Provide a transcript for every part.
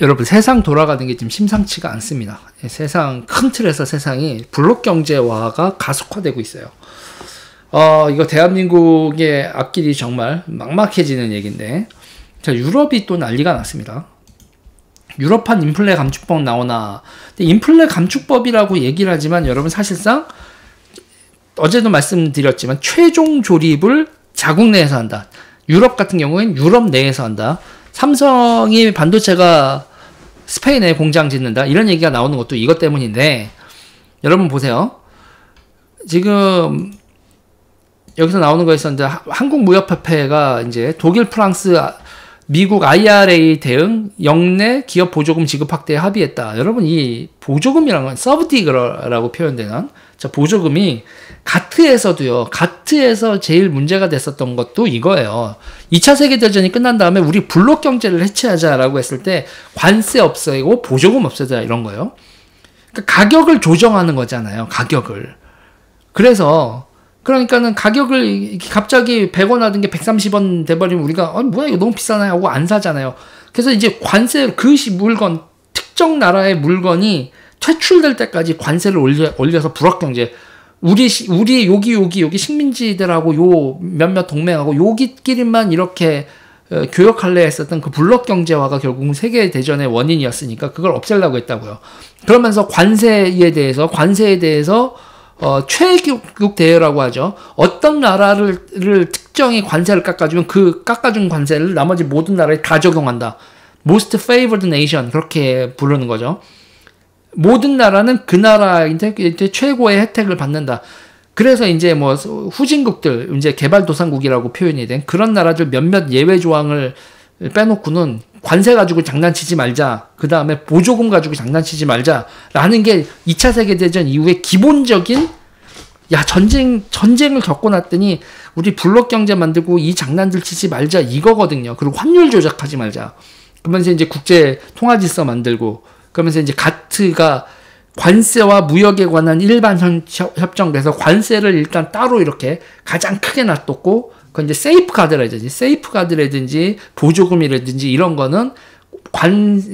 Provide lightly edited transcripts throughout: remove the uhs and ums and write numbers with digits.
여러분 세상 돌아가는 게 지금 심상치가 않습니다. 세상 큰 틀에서 세상이 블록 경제화가 가속화되고 있어요. 이거 대한민국의 앞길이 정말 막막해지는 얘기인데, 자, 유럽이 또 난리가 났습니다. 유럽판 인플레 감축법 나오나. 근데 인플레 감축법이라고 얘기를 하지만 여러분 사실상 어제도 말씀드렸지만 최종 조립을 자국 내에서 한다. 유럽 같은 경우에는 유럽 내에서 한다. 삼성이 반도체가 스페인에 공장 짓는다. 이런 얘기가 나오는 것도 이것 때문인데, 여러분 보세요. 지금 여기서 나오는 거 있었는데, 한국무역협회가 이제 독일, 프랑스, 미국 IRA 대응 역내 기업 보조금 지급 확대에 합의했다. 여러분 이 보조금이라는 건 서브디그라고 표현되는 자 보조금이 가트에서 제일 문제가 됐었던 것도 이거예요. 2차 세계대전이 끝난 다음에 우리 블록 경제를 해체하자라고 했을 때 관세 없애고 보조금 없애자 이런 거예요. 그러니까 가격을 조정하는 거잖아요. 가격을. 그러니까는 가격을 갑자기 100원 하던 게 130원 돼버리면 우리가 뭐야 이거 너무 비싸네 하고 안 사잖아요. 그래서 이제 관세 물건 특정 나라의 물건이 퇴출될 때까지 관세를 올려서 불황경제 우리 여기 식민지들하고 요 몇몇 동맹하고 여기끼리만 이렇게 교역할래 했었던 그 블록 경제화가 결국은 세계 대전의 원인이었으니까 그걸 없애려고 했다고요. 그러면서 관세에 대해서 최교육 대회라고 하죠. 어떤 나라를 특정히 관세를 깎아주면 그 깎아준 관세를 나머지 모든 나라에 다 적용한다. Most favored nation 그렇게 부르는 거죠. 모든 나라는 그 나라한테 최고의 혜택을 받는다. 그래서 이제 뭐 후진국들, 이제 개발도상국이라고 표현이 된 그런 나라들 몇몇 예외 조항을 빼놓고는 관세 가지고 장난치지 말자. 그 다음에 보조금 가지고 장난치지 말자라는 게 2차 세계대전 이후에 기본적인 전쟁을 겪고 났더니 우리 블록 경제 만들고 이 장난들 치지 말자 이거거든요. 그리고 환율 조작하지 말자. 그러면서 이제 국제 통화 질서 만들고 그러면서 이제 가트가 관세와 무역에 관한 일반 협정돼서 관세를 일단 따로 이렇게 가장 크게 놔뒀고 그건 이제 세이프가드라든지 보조금이라든지 이런 거는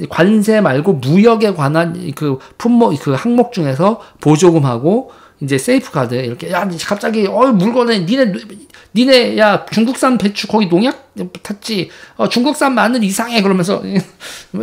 관세 말고 무역에 관한 그 항목 중에서 보조금하고 이제 세이프가드 이렇게 갑자기 물건에 니네 중국산 배추 거기 농약 탔지 중국산 마늘 이상해 그러면서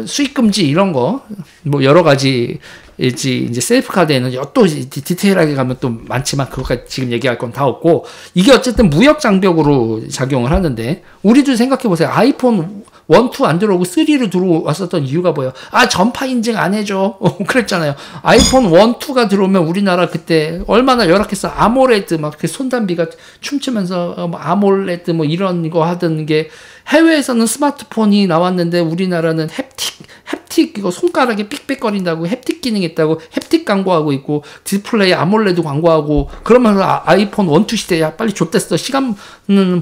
수입 금지 이런 거 뭐 여러 가지 이제 세이프카드에는 또 디테일하게 가면 또 많지만 그것까지 지금 얘기할 건 다 없고 이게 어쨌든 무역 장벽으로 작용을 하는데 우리도 생각해 보세요. 아이폰 1, 2 안 들어오고 3로 들어왔었던 이유가 뭐예요? 전파 인증 안 해줘. 그랬잖아요. 아이폰 1, 2가 들어오면 우리나라 그때 얼마나 열악했어. 아모레드 막 그 손담비가 춤추면서 아몰레드 뭐 이런 거 하던 게 해외에서는 스마트폰이 나왔는데 우리나라는 햅틱 이거 손가락에 삑삑거린다고 햅틱 기능 있다고 햅틱 광고하고 있고 디스플레이 아몰레드 광고하고 그러면서 아이폰 1, 2 시대 빨리 좆됐어. 시간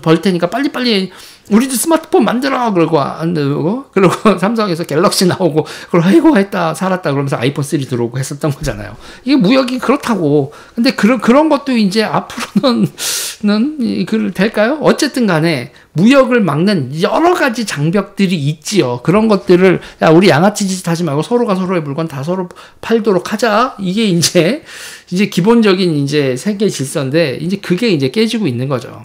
벌 테니까 빨리 우리도 스마트폰 만들어 그러고 안 되고 그리고 삼성에서 갤럭시 나오고 그걸 아이고 했다 살았다 그러면서 아이폰 3 들어오고 했었던 거잖아요. 이게 무역이 그렇다고. 근데 그런 것도 이제 앞으로는 될까요? 어쨌든 간에 무역을 막는 여러 가지 장벽들이 있지요. 그런 것들을 우리 양아치 짓 하지 말고 서로가 서로의 물건 다 서로 팔도록 하자. 이게 이제 기본적인 이제 세계 질서인데 이제 그게 이제 깨지고 있는 거죠.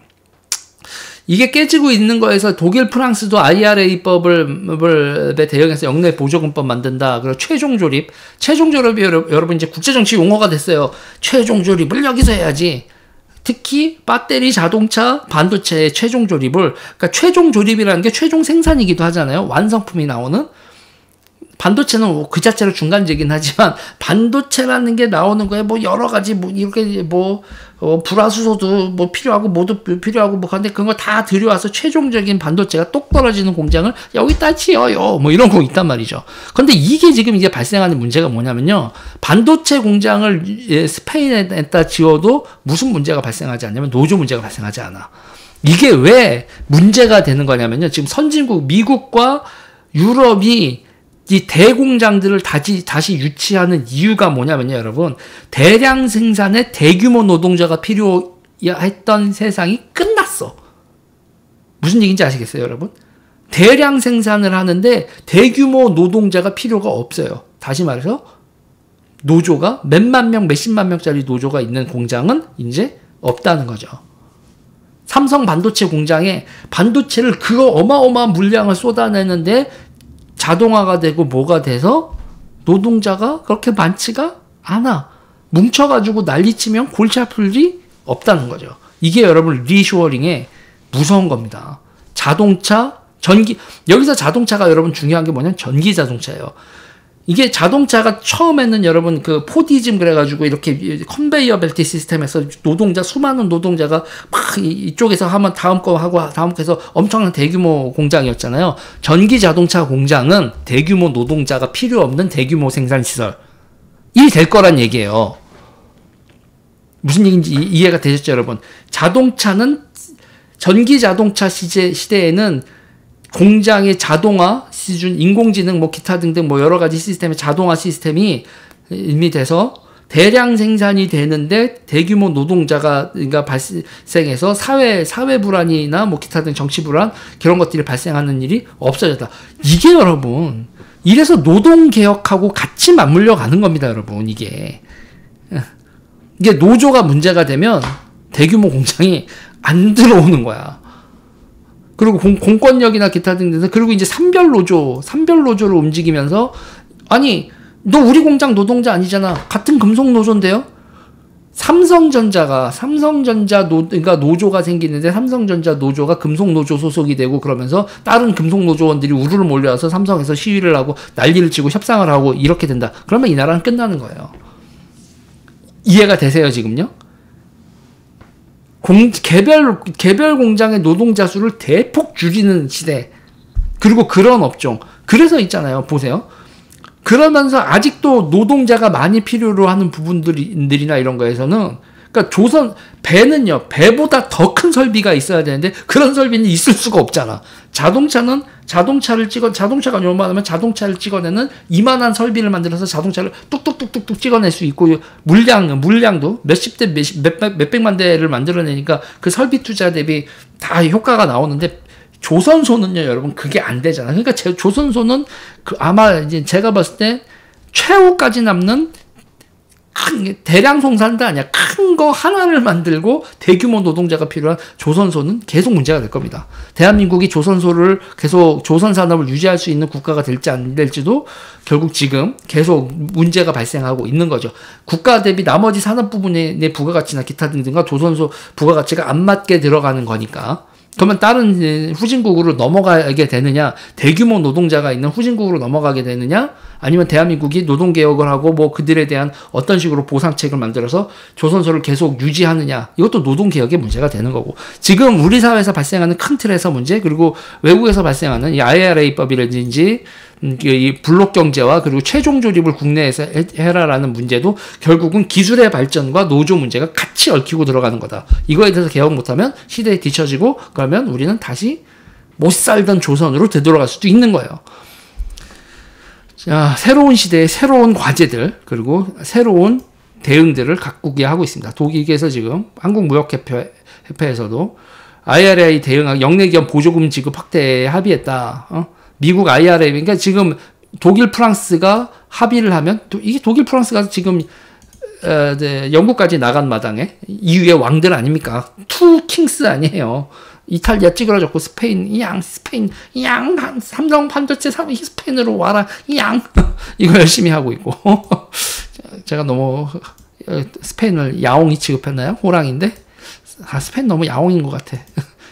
이게 깨지고 있는 거에서 독일, 프랑스도 IRA법에 대응해서 역내 보조금법 만든다. 그리고 최종 조립이 여러분 이제 국제정치 용어가 됐어요. 최종 조립을 여기서 해야지. 특히 배터리, 자동차, 반도체의 최종 조립을 그러니까 최종 조립이라는 게 최종 생산이기도 하잖아요. 완성품이 나오는. 반도체는 그 자체로 중간재긴 하지만 반도체라는 게 나오는 거에 뭐 여러 가지 이렇게 불화수소도 필요하고 모두 필요하고 근데 그런 거 다 들여와서 최종적인 반도체가 똑 떨어지는 공장을 여기다 지어요. 뭐 이런 거 있단 말이죠. 근데 이게 지금 이제 발생하는 문제가 뭐냐면요. 반도체 공장을 스페인에다 지어도 무슨 문제가 발생하지 않냐면 노조 문제가 발생하지 않아. 이게 왜 문제가 되는 거냐면요. 지금 선진국 미국과 유럽이 이 대공장들을 다시 유치하는 이유가 뭐냐면요, 여러분. 대량 생산에 대규모 노동자가 필요했던 세상이 끝났어. 무슨 얘기인지 아시겠어요, 여러분? 대량 생산을 하는데 대규모 노동자가 필요가 없어요. 다시 말해서 노조가 몇만 명, 몇십만 명짜리 노조가 있는 공장은 이제 없다는 거죠. 삼성 반도체 공장에 반도체를 그 어마어마한 물량을 쏟아내는데 자동화가 되고 뭐가 돼서 노동자가 그렇게 많지가 않아. 뭉쳐가지고 난리치면 골치 아플 일이 없다는 거죠. 이게 여러분 리쇼어링의 무서운 겁니다. 자동차, 전기, 여기서 자동차가 여러분 중요한 게 뭐냐면 전기 자동차예요. 이게 자동차가 처음에는 여러분 그 포디즘 그래가지고 이렇게 컨베이어 벨트 시스템에서 노동자, 수많은 노동자가 막 이쪽에서 하면 다음 거 하고 다음 거 해서 엄청난 대규모 공장이었잖아요. 전기 자동차 공장은 대규모 노동자가 필요 없는 대규모 생산시설이 될 거란 얘기예요. 무슨 얘기인지 이해가 되셨죠, 여러분? 자동차는 전기 자동차 시대에는 공장의 자동화 수준, 인공지능, 뭐 기타 등등 뭐 여러 가지 시스템의 자동화 시스템이 이미 돼서 대량 생산이 되는데 대규모 노동자가 발생해서 사회 불안이나 뭐 기타 등 정치 불안 그런 것들이 발생하는 일이 없어졌다. 이게 여러분 이래서 노동 개혁하고 같이 맞물려 가는 겁니다, 여러분. 이게 노조가 문제가 되면 대규모 공장이 안 들어오는 거야. 그리고 공권력이나 기타 등등에서 그리고 이제 산별 노조를 움직이면서 아니 너 우리 공장 노동자 아니잖아. 같은 금속 노조인데요. 그러니까 노조가 생기는데 삼성전자 노조가 금속 노조 소속이 되고 그러면서 다른 금속 노조원들이 우르르 몰려와서 삼성에서 시위를 하고 난리를 치고 협상을 하고 이렇게 된다. 그러면 이 나라는 끝나는 거예요. 이해가 되세요, 지금요? 개별 공장의 노동자 수를 대폭 줄이는 시대. 그리고 그런 업종. 그래서 있잖아요. 보세요. 그러면서 아직도 노동자가 많이 필요로 하는 부분들이나 이런 거에서는 그러니까 배는요. 배보다 더 큰 설비가 있어야 되는데 그런 설비는 있을 수가 없잖아. 자동차가 요만하면 자동차를 찍어내는 이만한 설비를 만들어서 자동차를 뚝뚝뚝뚝 찍어낼 수 있고 물량도 몇십 대 몇백만 대를 만들어내니까 그 설비 투자 대비 다 효과가 나오는데 조선소는요, 여러분 그게 안 되잖아. 그러니까 조선소는 아마 이제 제가 봤을 때 최후까지 남는 큰 대량 생산도 아니야. 큰 거 하나를 만들고 대규모 노동자가 필요한 조선소는 계속 문제가 될 겁니다. 대한민국이 조선소를 계속 조선 산업을 유지할 수 있는 국가가 될지 안 될지도 결국 지금 계속 문제가 발생하고 있는 거죠. 국가 대비 나머지 산업 부분의 부가가치나 기타 등등과 조선소 부가가치가 안 맞게 들어가는 거니까. 그러면 다른 후진국으로 넘어가게 되느냐, 대규모 노동자가 있는 후진국으로 넘어가게 되느냐, 아니면 대한민국이 노동개혁을 하고 뭐 그들에 대한 어떤 식으로 보상책을 만들어서 조선소를 계속 유지하느냐, 이것도 노동개혁의 문제가 되는 거고. 지금 우리 사회에서 발생하는 큰 틀에서 문제, 그리고 외국에서 발생하는 이 IRA법이라든지 이 블록 경제와 그리고 최종 조립을 국내에서 해라라는 문제도 결국은 기술의 발전과 노조 문제가 같이 얽히고 들어가는 거다. 이거에 대해서 개혁 못하면 시대에 뒤처지고 그러면 우리는 다시 못 살던 조선으로 되돌아갈 수도 있는 거예요. 자, 새로운 시대의 새로운 과제들 그리고 새로운 대응들을 각국이 하고 있습니다. 독일에서 지금 한국무역협회에서도 IRA 대응하기 영내기업 보조금 지급 확대에 합의했다. 미국 IRA, 그러니까 지금 독일, 프랑스가 합의를 하면, 이게 독일, 프랑스가 지금, 영국까지 나간 마당에 EU의 왕들 아닙니까? 투 킹스 아니에요. 이탈리아 찌그러졌고, 스페인, 삼성 반도체 스페인으로 와라, 이거 열심히 하고 있고. 제가 너무, 스페인을 야옹이 취급했나요? 호랑인데? 스페인 너무 야옹인 것 같아.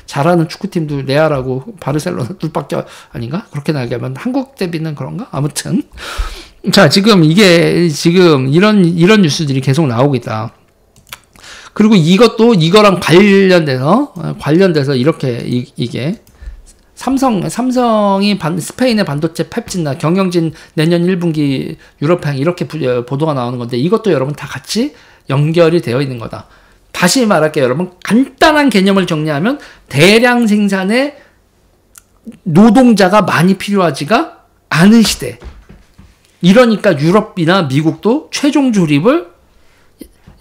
잘하는 축구팀도 레알하고 바르셀로나 둘밖에 아닌가? 그렇게 나가면 한국 대비는 그런가? 아무튼 자, 지금 이런 뉴스들이 계속 나오고 있다. 그리고 이거랑 관련돼서 이렇게 이게 삼성이 스페인의 반도체 펩진나 경영진 내년 1분기 유럽행 이렇게 보도가 나오는 건데 이것도 여러분 다 같이 연결이 되어 있는 거다. 다시 말할게요, 여러분. 간단한 개념을 정리하면 대량 생산에 노동자가 많이 필요하지가 않은 시대. 이러니까 유럽이나 미국도 최종 조립을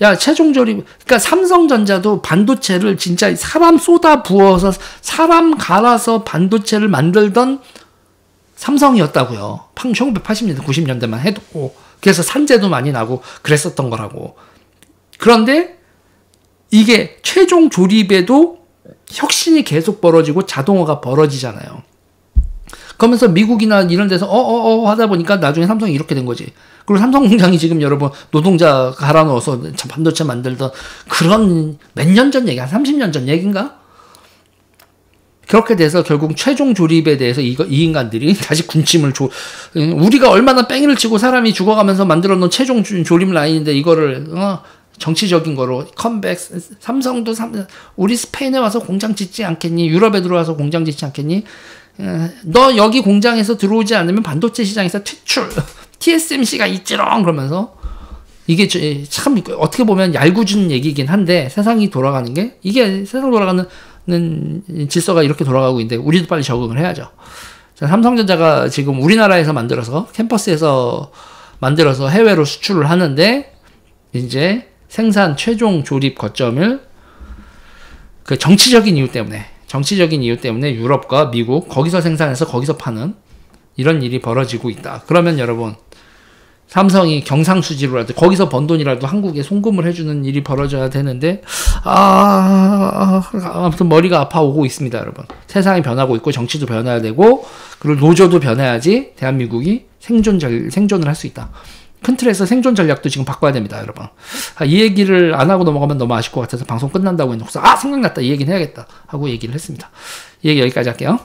야, 최종 조립, 그러니까 삼성전자도 반도체를 진짜 사람 쏟아 부어서 사람 갈아서 반도체를 만들던 삼성이었다고요. 1980년대, 90년대만 해도. 그래서 산재도 많이 나고 그랬었던 거라고. 그런데 이게 최종 조립에도 혁신이 계속 벌어지고 자동화가 벌어지잖아요. 그러면서 미국이나 이런 데서 하다 보니까 나중에 삼성이 이렇게 된 거지. 그리고 삼성 공장이 지금 여러분 노동자 갈아 넣어서 반도체 만들던 그런 몇 년 전 얘기, 한 30년 전 얘기인가? 그렇게 돼서 결국 최종 조립에 대해서 이 인간들이 다시 군침을 우리가 얼마나 뺑이를 치고 사람이 죽어가면서 만들어 놓은 최종 조립 라인인데 이거를 정치적인 거로 컴백, 삼성도 우리 스페인에 와서 공장 짓지 않겠니? 유럽에 들어와서 공장 짓지 않겠니? 너 여기 공장에서 들어오지 않으면 반도체 시장에서 퇴출, TSMC가 있지롱 그러면서 이게 참 어떻게 보면 얄궂은 얘기긴 한데 세상이 돌아가는 게 이게 세상 돌아가는 질서가 이렇게 돌아가고 있는데 우리도 빨리 적응을 해야죠. 삼성전자가 지금 우리나라에서 만들어서 캠퍼스에서 만들어서 해외로 수출을 하는데 이제 생산 최종 조립 거점을 그 정치적인 이유 때문에 유럽과 미국 거기서 생산해서 거기서 파는 이런 일이 벌어지고 있다. 그러면 여러분 삼성이 경상수지로라도 거기서 번 돈이라도 한국에 송금을 해주는 일이 벌어져야 되는데 아무튼 머리가 아파오고 있습니다. 여러분 세상이 변하고 있고 정치도 변해야 되고 그리고 노조도 변해야지 대한민국이 생존을 할 수 있다. 큰 틀에서 생존 전략도 지금 바꿔야 됩니다. 여러분 이 얘기를 안 하고 넘어가면 너무 아쉽을 것 같아서 방송 끝난다고 해놓고서 생각났다 이 얘기는 해야겠다 하고 얘기를 했습니다. 이 얘기 여기까지 할게요.